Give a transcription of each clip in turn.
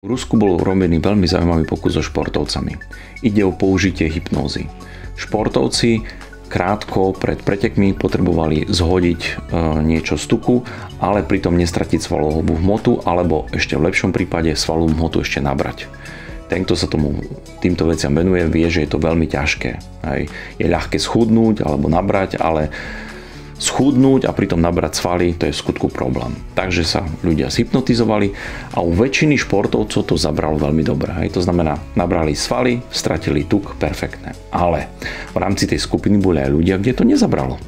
V Rusku bol robený veľmi zaujímavý pokus so športovcami. Ide o použitie hypnózy. Športovci krátko pred pretekmi potrebovali zhodiť niečo z tuku, ale pritom nestratiť svalovú hmotu, alebo ešte v lepšom prípade svalovú hmotu ešte nabrať. Ten, kto sa týmto veciam venuje, vie, že je to veľmi ťažké. Je ľahké schudnúť alebo nabrať, ale schudnúť a pritom nabrať svaly, to je v skutku problém. Takže sa ľudia zhypnotizovali a u väčšiny športovcov to zabralo veľmi dobre. To znamená, nabrali svaly, stratili tuk, perfektné. Ale v rámci tej skupiny boli aj ľudia, kde to nezabralo.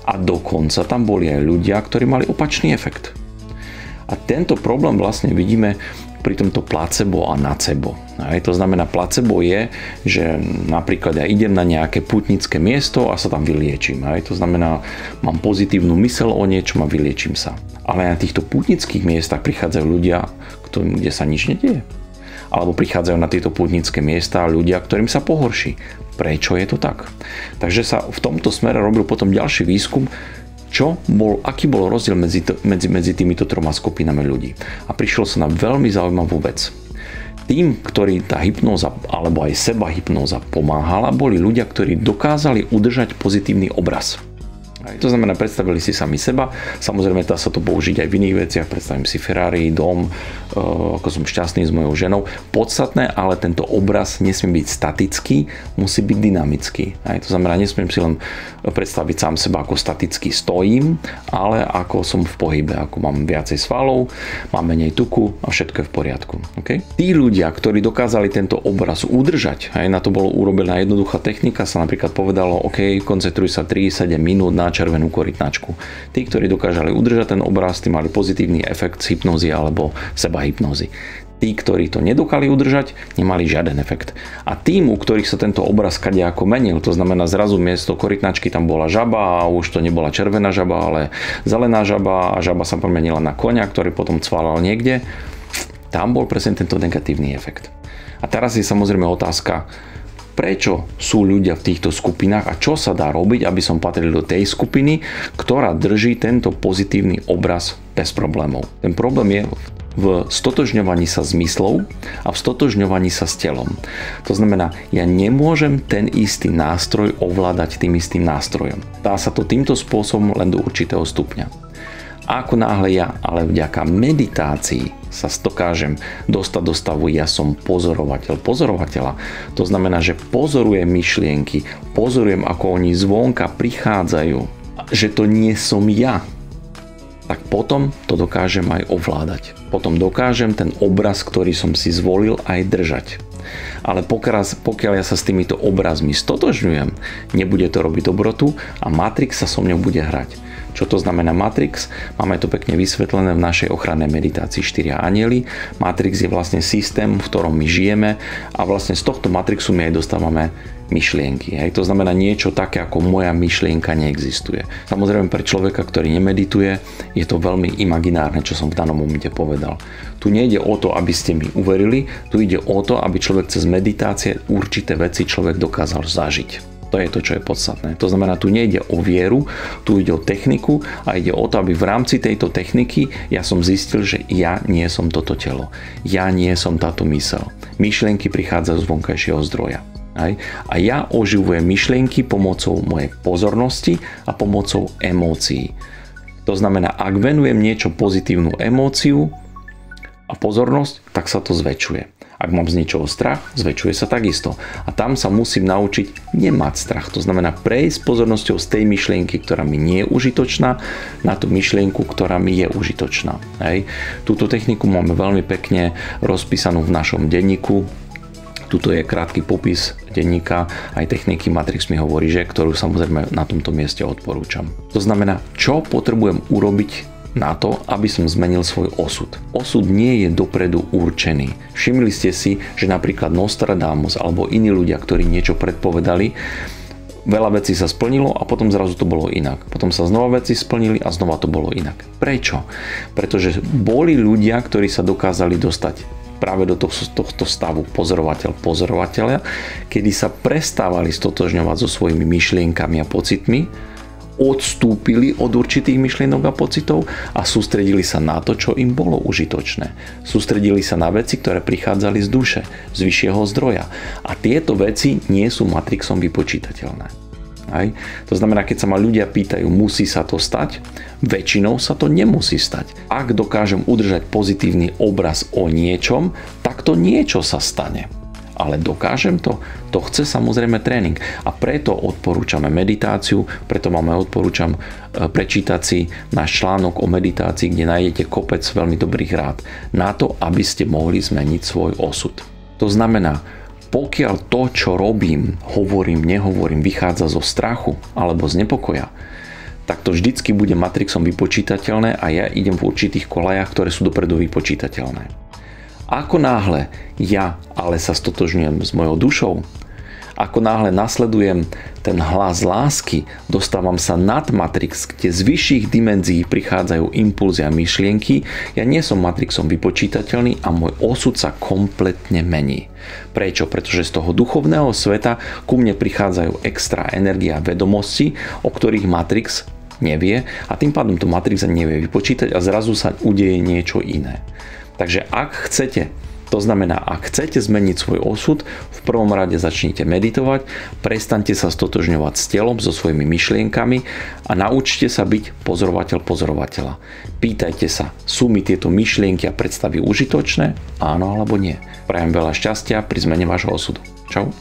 A dokonca tam boli aj ľudia, ktorí mali opačný efekt. A tento problém vlastne vidíme pri tomto placebo a nocebo. To znamená, placebo je, že napríklad ja idem na nejaké pútnické miesto a sa tam vyliečím. To znamená, mám pozitívnu myseľ o niečom a vyliečím sa. Ale na týchto pútnických miestach prichádzajú ľudia, kde sa nič nedieje. Alebo prichádzajú na tieto pútnické miesta ľudia, ktorým sa pohorší. Prečo je to tak? Takže sa v tomto smere robil potom ďalší výskum, aký bol rozdiel medzi týmito troma skupinami ľudí. A prišlo sa na veľmi zaujímavú vec. Tým, ktorý tá hypnóza alebo aj seba hypnóza pomáhala, boli ľudia, ktorí dokázali udržať pozitívny obraz. To znamená, predstavili si sami seba. Samozrejme, dá sa to použiť aj v iných veciach. Predstavím si Ferrari, dom, ako som šťastný s mojou ženou. Podstatné, ale tento obraz nesmie byť statický, musí byť dynamický. To znamená, nesmiem si len predstaviť sám seba, ako staticky stojím, ale ako som v pohybe, ako mám viacej svalov, mám menej tuku a všetko je v poriadku. Okay? Tí ľudia, ktorí dokázali tento obraz udržať, na to bolo urobená jednoduchá technika, sa napríklad povedalo, OK, koncentruj sa 3-7 minút na červenú korytnačku. Tí, ktorí dokážali udržať ten obraz, tí mali pozitívny efekt z hypnózy alebo seba hypnózy. Tí, ktorí to nedokázali udržať, nemali žiaden efekt. A tým, u ktorých sa tento obraz kadejako menil, to znamená zrazu miesto korytnačky tam bola žaba a už to nebola červená žaba, ale zelená žaba a žaba sa premenila na koňa, ktorý potom cvalal niekde, tam bol presne tento negatívny efekt. A teraz je samozrejme otázka, prečo sú ľudia v týchto skupinách a čo sa dá robiť, aby som patril do tej skupiny, ktorá drží tento pozitívny obraz bez problémov. Ten problém je v stotožňovaní sa zmyslov a v stotožňovaní sa s telom. To znamená, ja nemôžem ten istý nástroj ovládať tým istým nástrojom. Dá sa to týmto spôsobom len do určitého stupňa. A ako náhle ja, ale vďaka meditácii sa dokážem dostať do stavu, ja som pozorovateľa. To znamená, že pozorujem myšlienky, pozorujem, ako oni zvonka prichádzajú, že to nie som ja, tak potom to dokážem aj ovládať. Potom dokážem ten obraz, ktorý som si zvolil, aj držať. Ale pokiaľ ja sa s týmito obrazmi stotožňujem, nebude to robiť dobrotu a Matrix sa so mňou bude hrať. Čo to znamená Matrix? Máme to pekne vysvetlené v našej ochrannej meditácii 4 anjeli. Matrix je vlastne systém, v ktorom my žijeme a vlastne z tohto Matrixu my aj dostávame myšlienky. To znamená, niečo také ako moja myšlienka neexistuje. Samozrejme, pre človeka, ktorý nemedituje, je to veľmi imaginárne, čo som v danom momente povedal. Tu nejde o to, aby ste mi uverili, tu ide o to, aby človek cez meditácie určité veci človek dokázal zažiť. To je to, čo je podstatné. To znamená, tu nejde o vieru, tu ide o techniku a ide o to, aby v rámci tejto techniky ja som zistil, že ja nie som toto telo. Ja nie som táto myseľ. Myšlienky prichádzajú z vonkajšieho zdroja. A ja oživujem myšlienky pomocou mojej pozornosti a pomocou emócií. To znamená, ak venujem niečo pozitívnu emóciu a pozornosť, tak sa to zväčšuje. Ak mám z niečoho strach, zväčšuje sa takisto. A tam sa musím naučiť nemať strach. To znamená prejsť pozornosťou z tej myšlienky, ktorá mi nie je užitočná, na tú myšlienku, ktorá mi je užitočná. Túto techniku máme veľmi pekne rozpísanú v našom denníku. Tuto je krátky popis denníka, aj techniky Matrix mi hovorí, že ktorú samozrejme na tomto mieste odporúčam. To znamená, čo potrebujem urobiť na to, aby som zmenil svoj osud. Osud nie je dopredu určený. Všimli ste si, že napríklad Nostradamus alebo iní ľudia, ktorí niečo predpovedali, veľa vecí sa splnilo a potom zrazu to bolo inak. Potom sa znova veci splnili a znova to bolo inak. Prečo? Pretože boli ľudia, ktorí sa dokázali dostať práve do tohto stavu pozorovateľa, kedy sa prestávali stotožňovať so svojimi myšlienkami a pocitmi, odstúpili od určitých myšlienok a pocitov a sústredili sa na to, čo im bolo užitočné. Sústredili sa na veci, ktoré prichádzali z duše, z vyššieho zdroja. A tieto veci nie sú matrixom vypočítateľné. Hej. To znamená, keď sa ma ľudia pýtajú, musí sa to stať, väčšinou sa to nemusí stať. Ak dokážem udržať pozitívny obraz o niečom, tak to niečo sa stane. Ale dokážem to? To chce samozrejme tréning. A preto odporúčame meditáciu, preto odporúčam prečítať si náš článok o meditácii, kde nájdete kopec veľmi dobrých rád na to, aby ste mohli zmeniť svoj osud. To znamená, pokiaľ to, čo robím, hovorím, nehovorím, vychádza zo strachu alebo z nepokoja, tak to vždycky bude matrixom vypočítateľné a ja idem v určitých kolajach, ktoré sú dopredu vypočítateľné. Ako náhle ja ale sa stotožňujem s mojou dušou, ako náhle nasledujem ten hlas lásky, dostávam sa nad matrix, kde z vyšších dimenzií prichádzajú impulzy a myšlienky, ja nie som matrixom vypočítateľný a môj osud sa kompletne mení. Prečo? Pretože z toho duchovného sveta ku mne prichádzajú extra energia a vedomosti, o ktorých matrix nevie a tým pádom to matrix nevie vypočítať a zrazu sa udeje niečo iné. Takže ak chcete, to znamená, ak chcete zmeniť svoj osud, v prvom rade začnite meditovať, prestaňte sa stotožňovať s telom, so svojimi myšlienkami a naučte sa byť pozorovateľ pozorovateľa. Pýtajte sa, sú mi tieto myšlienky a predstavy užitočné? Áno alebo nie. Prajem veľa šťastia pri zmene vášho osudu. Čau.